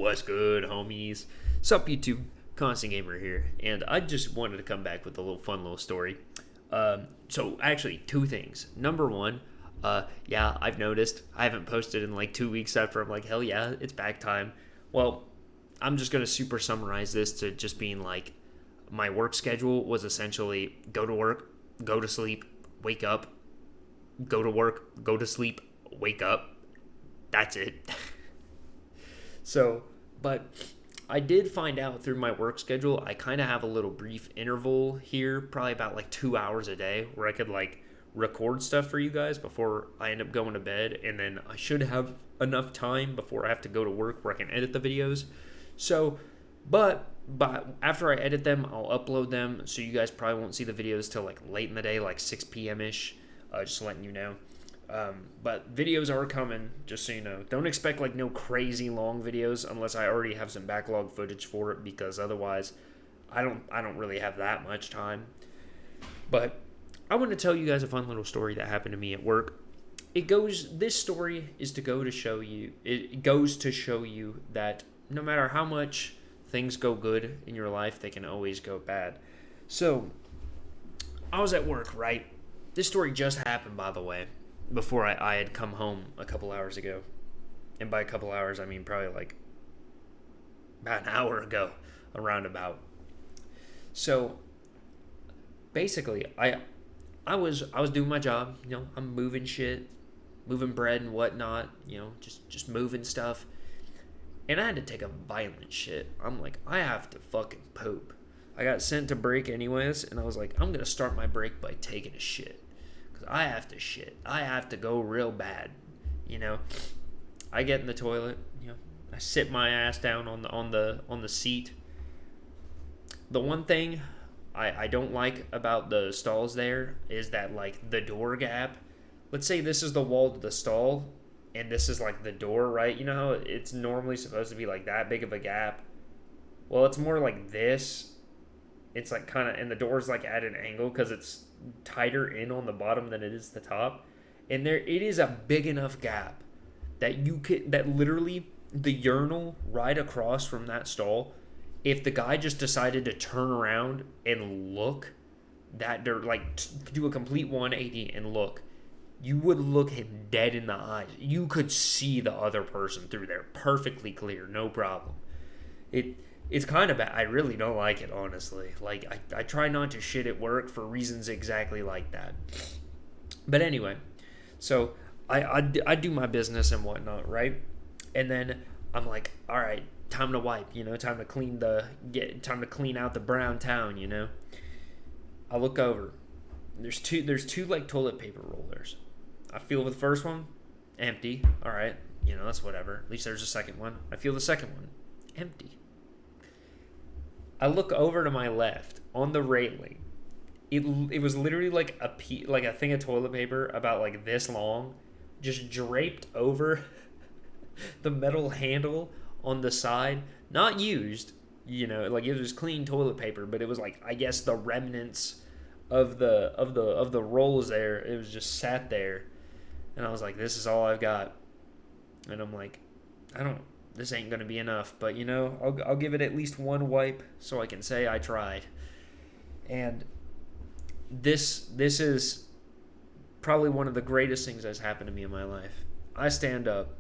What's good, homies? Sup, YouTube? Constant Gamer here, and I just wanted to come back with a little fun little story. So actually, two things. Number one, yeah, I've noticed I haven't posted in like 2 weeks after I'm like, hell yeah, it's back time. Well, I'm just gonna super summarize this to just being like, my work schedule was essentially go to work, go to sleep, wake up, go to work, go to sleep, wake up. That's it. So, but I did find out through my work schedule, I kind of have a little brief interval here, probably about like 2 hours a day, where I could like record stuff for you guys before I end up going to bed. And then I should have enough time before I have to go to work where I can edit the videos. So, but after I edit them, I'll upload them. So you guys probably won't see the videos till like late in the day, like 6 p.m. ish. Just letting you know. But videos are coming, just so you know. Don't expect like no crazy long videos unless I already have some backlog footage for it, because otherwise I don't really have that much time. But I want to tell you guys a fun little story that happened to me at work. This story is to go to show you, it goes to show you that no matter how much things go good in your life, they can always go bad. So, I was at work, right? This story just happened, by the way, before I had come home a couple hours ago. And by a couple hours, I mean probably like about an hour ago, a roundabout. So basically, I was doing my job. I'm moving shit, moving bread and whatnot. Just moving stuff. And I had to take a violent shit. I'm like, I have to fucking poop. I got sent to break anyways, and I was like, I'm gonna start my break by taking a shit. I have to shit. I have to go real bad. I get in the toilet. I sit my ass down on the seat. The one thing I don't like about the stalls there is that like the door gap. Let's say this is the wall to the stall, and this is like the door, right? You know how it's normally supposed to be like that big of a gap. Well, it's more like this. It's like kind of, and the door's like at an angle because it's tighter in on the bottom than it is the top, and it is a big enough gap that literally the urinal right across from that stall, if the guy just decided to turn around and look do a complete 180 and look, you would look him dead in the eyes. You could see the other person through there perfectly clear, no problem. It's kind of bad. I really don't like it, honestly. Like, I try not to shit at work for reasons exactly like that. But anyway, so I do my business and whatnot, right? And then I'm like, all right, time to wipe, time to time to clean out the brown town. I look over. There's two like toilet paper rollers. I feel the first one, empty. All right, that's whatever. At least there's a second one. I feel the second one, empty. I look over to my left on the railing. It was literally like a thing of toilet paper about like this long, just draped over the metal handle on the side, not used. Like it was clean toilet paper, but it was like, I guess, the remnants of the rolls there. It was just sat there, and I was like, this is all I've got. And I'm like, this ain't gonna be enough, but I'll give it at least one wipe so I can say I tried. And this is probably one of the greatest things that's happened to me in my life. I stand up.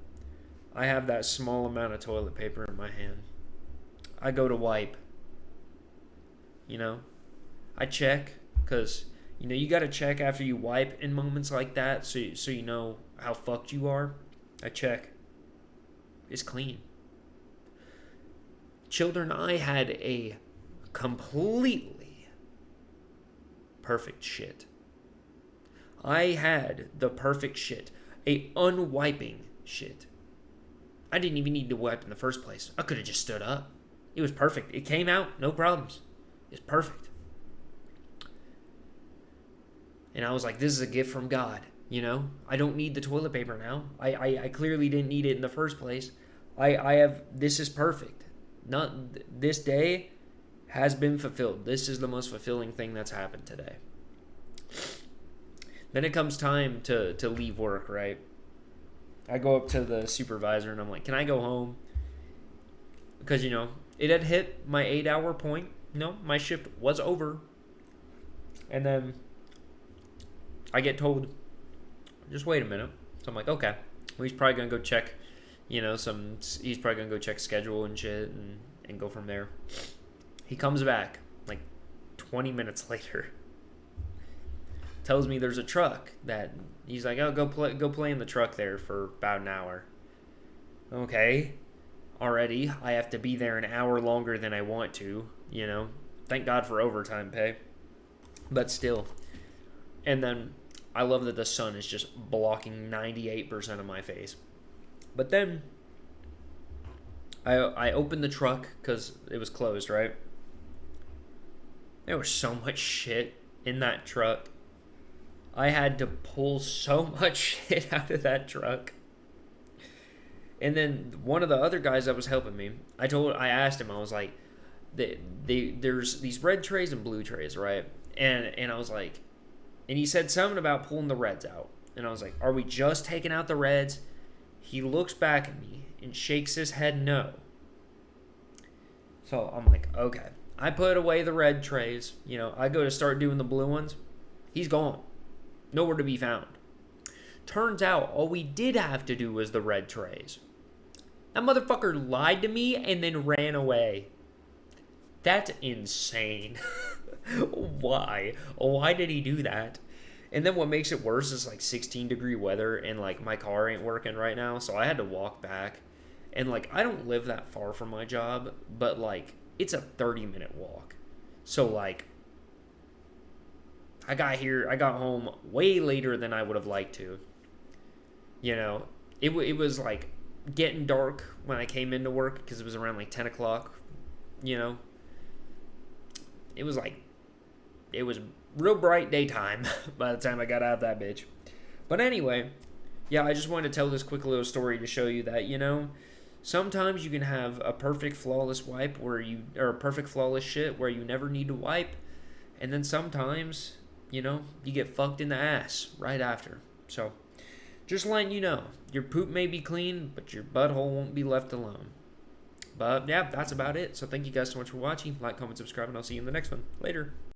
I have that small amount of toilet paper in my hand. I go to wipe. I check, because you gotta check after you wipe in moments like that, so you know how fucked you are. I check. It's clean. Children, I had a completely perfect shit. I had the perfect shit. A unwiping shit. I didn't even need to wipe in the first place. I could have just stood up. It was perfect. It came out, no problems. It's perfect. And I was like, this is a gift from God. I don't need the toilet paper now. I clearly didn't need it in the first place. This is perfect. Not this day has been fulfilled. This is the most fulfilling thing that's happened today. Then it comes time to leave work, right? I go up to the supervisor and I'm like, can I go home? because, it had hit my 8-hour point. My shift was over. And then I get told, just wait a minute. So I'm like, okay. Well, he's probably going to go check, he's probably going to go check schedule and shit and go from there. He comes back like 20 minutes later. Tells me there's a truck that he's like, oh, go play in the truck there for about an hour. Okay. Already, I have to be there an hour longer than I want to, Thank God for overtime pay. But still. And then I love that the sun is just blocking 98% of my face. But then I opened the truck because it was closed, right? There was so much shit in that truck. I had to pull so much shit out of that truck. And then one of the other guys that was helping me, I asked him, I was like, there's these red trays and blue trays, right? And I was like, and he said something about pulling the reds out. And I was like, are we just taking out the reds? He looks back at me and shakes his head no. So I'm like, okay. I put away the red trays. I go to start doing the blue ones. He's gone. Nowhere to be found. Turns out all we did have to do was the red trays. That motherfucker lied to me and then ran away. That's insane. Why? Why did he do that? And then what makes it worse is like 16-degree weather and like my car ain't working right now, so I had to walk back. And like I don't live that far from my job, but like it's a 30-minute walk. So like I got home way later than I would have liked to. It was like getting dark when I came into work because it was around like 10 o'clock. It was real bright daytime by the time I got out of that bitch. But anyway, yeah, I just wanted to tell this quick little story to show you that, sometimes you can have a perfect flawless wipe or a perfect flawless shit where you never need to wipe. And then sometimes, you get fucked in the ass right after. So, just letting you know, your poop may be clean, but your butthole won't be left alone. But yeah, that's about it. So thank you guys so much for watching. Like, comment, subscribe, and I'll see you in the next one. Later.